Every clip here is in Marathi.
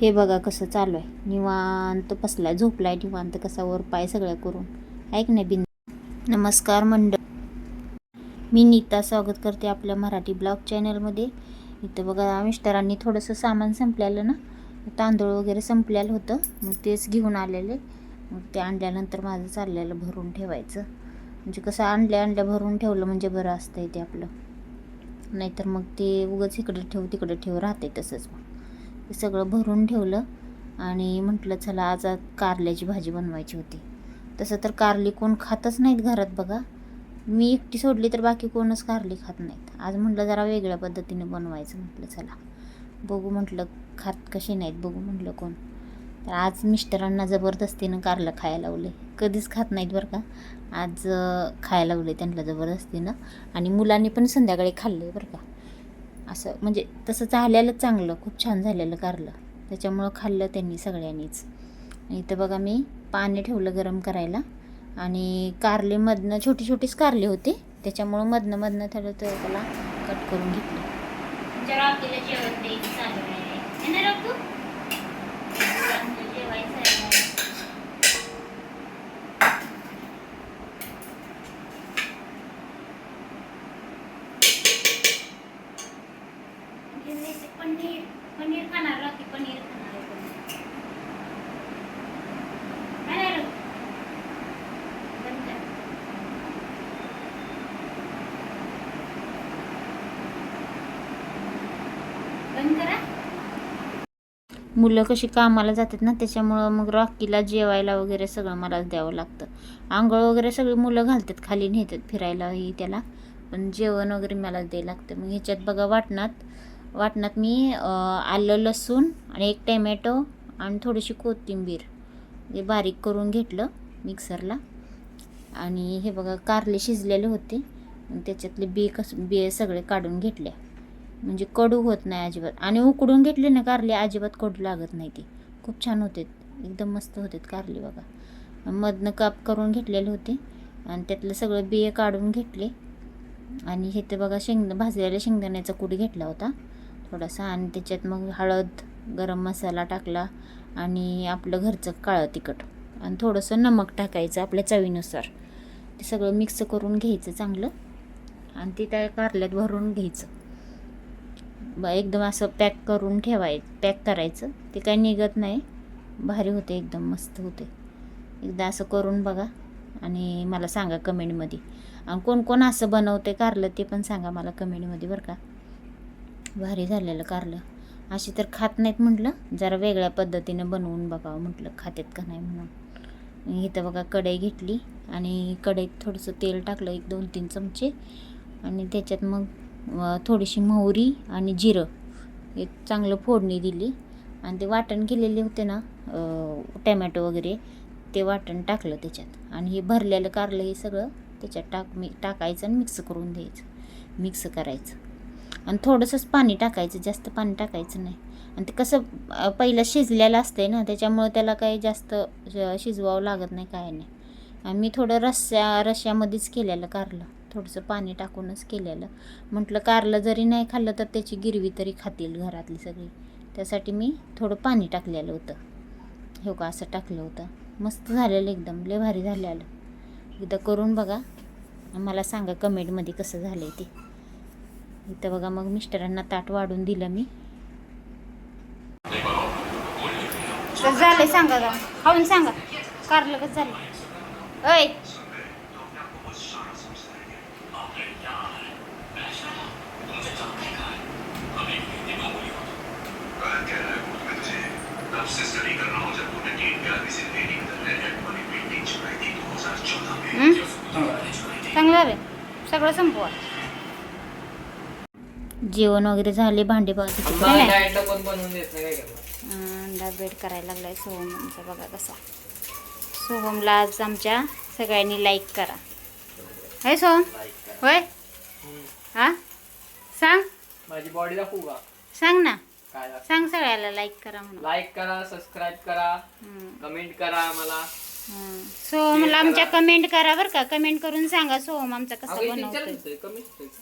हे बघा कसं चालू आहे, निवांत बसलाय, झोपलाय निवांत कसा, वर पाय सगळ्या करून. ऐक नाही बिन. नमस्कार मंडळ, मी नीता स्वागत करते आपल्या मराठी ब्लॉग चॅनलमध्ये. इथं बघा मिस्टरांनी थोडंसं सामान संपलेलं ना, तांदूळ वगैरे संपलेलं होतं, मग तेच घेऊन आलेले. मग ते आणल्यानंतर माझं चाललेलं भरून ठेवायचं. म्हणजे कसं आणल्या भरून ठेवलं म्हणजे बरं असतंय ते आपलं, नाहीतर मग ते उगाच इकडे ठेव राहते तसंच. मग ते सगळं भरून ठेवलं आणि म्हटलं चला आज कारल्याची भाजी बनवायची होती. तसं तर कारली कोण खातच नाहीत घरात बघा, मी एकटी सोडली तर बाकी कोणच कारली खात नाहीत. आज म्हटलं जरा वेगळ्या पद्धतीने बनवायचं, म्हटलं चला बघू, म्हटलं खात कशी नाहीत बघू म्हटलं कोण. तर आज मिस्टरांना जबरदस्तीनं कारलं खायला लावले, कधीच खात नाहीत बरं का, आज खायला लावले त्यांना जबरदस्तीनं. आणि मुलांनी पण संध्याकाळी खाल्ले बरं का, असं म्हणजे तसं झालेलं चांगलं, खूप छान झालेलं कारलं, त्याच्यामुळं खाल्लं त्यांनी सगळ्यांनीच. इथं बघा मी पाणी ठेवलं गरम करायला, आणि कारले मधनं छोटी छोटीच कारले होते, त्याच्यामुळं मधनं थोडं त्याला कट करून घेतलं. जेवण द्यायचं चालू आहे. पनीर खाणार राहते, पनीर खाणार बंद करा. मुलं कशी कामाला जातात ना, त्याच्यामुळं मग रॉकीला जेवायला वगैरे सगळं मलाच द्यावं लागतं. आंघोळ वगैरे सगळी मुलं घालतात, खाली नेतात फिरायला ही त्याला, पण जेवण वगैरे मलाच द्यायला लागतं. मग ह्याच्यात बघा वाटणात मी आलं लसूण आणि एक टॅमॅटो आणि थोडीशी कोथिंबीर हे बारीक करून घेतलं मिक्सरला. आणि हे बघा कारले शिजलेले होते, त्याच्यातले बी सगळे काढून घेतले, म्हणजे कडू होत नाही अजिबात. आणि उकडून घेतले ना कारले, अजिबात कडू लागत नाही, ते खूप छान होते, एकदम मस्त होते कारले बघा. मधनं काप करून घेतलेले होते आणि त्यातलं सगळं बिये काढून घेतले. आणि हे ते बघा भाजलेल्या शेंगदाण्याचा कूट घेतला होता थोडासा, आणि त्याच्यात मग हळद, गरम मसाला टाकला आणि आपलं घरचं काळं तिखट आणि थोडंसं नमक टाकायचं आपल्या चवीनुसार. ते सगळं मिक्स करून घ्यायचं चांगलं, आणि ते त्या कारल्यात भरून घ्यायचं. एकदम असं पॅक करायचं, ते काही निघत नाही, भारी होते, एकदम मस्त होते. एकदा असं करून बघा आणि मला सांगा कमेंटमध्ये. आणि कोण असं बनवते कारलं ते पण सांगा मला कमेंटमध्ये बरं का. भारी झालेलं कारलं, अशी तर खात नाहीत, म्हटलं जरा वेगळ्या पद्धतीनं बनवून बघावं म्हटलं खातेत का नाही म्हणून. इथं बघा कढई घेतली आणि कढईत थोडंसं तेल टाकलं, 1-2-3 चमचे, आणि त्याच्यात मग थोडीशी मोहरी आणि जिरं एक चांगलं फोडणी दिली. आणि ते वाटण केलेले होते ना टॅमॅटो वगैरे, ते वाटण टाकलं त्याच्यात, आणि हे भरलेलं कारलं हे सगळं त्याच्यात टाकायचं आणि मिक्स करायचं. आणि थोडंसंच पाणी टाकायचं, जास्त पाणी टाकायचं नाही. आणि ते कसं पहिलं शिजलेलं असतंय ना, त्याच्यामुळं त्याला काही जास्त शिजवावं लागत नाही, काय नाही. आणि मी थोडं रश्श्यामध्येच केलेलं कारलं, थोडंसं पाणी टाकूनच केलेलं. म्हटलं कारलं जरी नाही खाल्लं तर त्याची गिरवी तरी खातील घरातली सगळी, त्यासाठी मी थोडं पाणी टाकलेलं होतं. हो का, असं टाकलं होतं. मस्त झालेलं, एकदम लय भारी झालेलं. एकदा करून बघा, मला सांगा कमेंटमध्ये कसं झालं आहे ते. इथं बघा मग मिस्टरांना ताट वाढून दिलं मी. कसं झालंय सांगा, का खाऊन सांगा कारलं कसं झालं. अय चांगलं झालं, सगळं संपवा. जेवण वगैरे झाले, भांडे अंडा ब्रेड करायला लागलाय सोहम आमचा, बघा कसा. सोहमला आज आमच्या सगळ्यांनी लाईक करा. हे सोहम, होय हा सांग, माझी बॉडी दाखवू का? सांग ना, काय सांग सगळ्याला लाईक करा म्हणून. लाईक करा, सबस्क्राईब करा, कमेंट करा मला. सोहमला आमच्या कमेंट करा बरं का, कमेंट करून सांगा सोहम आमचा कसा बनवतोय,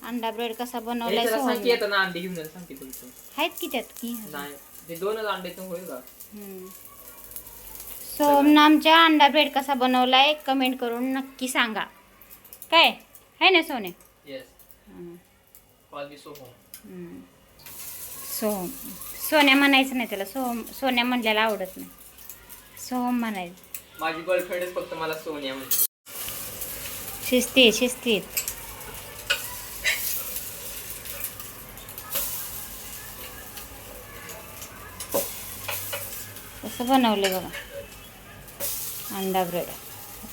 अंडा ब्रेड कसा बनवलाय सोहम. सांगते येतं ना, अंडे घेऊन सांगते तुमचं आहेत की त्यात की. नाही, ते 2च अंड्यातून होईल का? सोमनामच्या अंडा ब्रेड कसा बनवलाय कमेंट करून नक्की सांगा. काय है ना सोने? Yes. Call me Soham. Som Sonya म्हणायचं नाही त्याला. सोन्या म्हणल्याला आवडत नाही. सोहम म्हणायचं. माझी गर्लफ्रेंडच फक्त मला सोनिया म्हणते. शिस्तीत. कसं बनवलं बघा अंडा ब्रेड.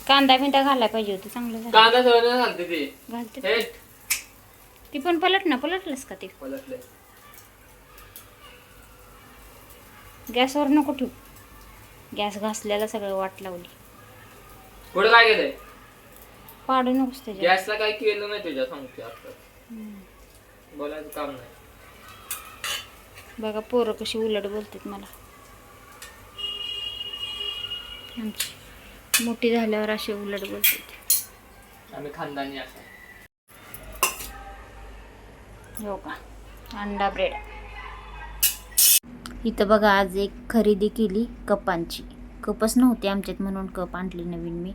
कांदा बिंदा घालायला पाहिजे होतं. चांगलं झालं. कांदा सगळं घालते ते. घालते हेट. ती पण पलटलंस का ते? पलटलंय. गॅसवर नको ठेवू. गॅस घासल्याला सगळं वाट लावली. पुढे काय केलंय? पाडू नकोस त्याच्या. गॅसला काय केलं नाही तुझ्या सांगते आता. बोलायचं काम नाही. बघा पोरं कशी उलट बोलतात मला. आमची मोठी झाल्यावर अशी उलट बोलतात. आम्ही खानदानी असं. हो का अंडा ब्रेड. इथं बघा आज एक खरेदी केली कपांची. कपच नव्हते आमच्यात म्हणून कप आणली नवीन मी.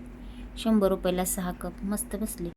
100 रुपयाला 6 कप मस्त बसले.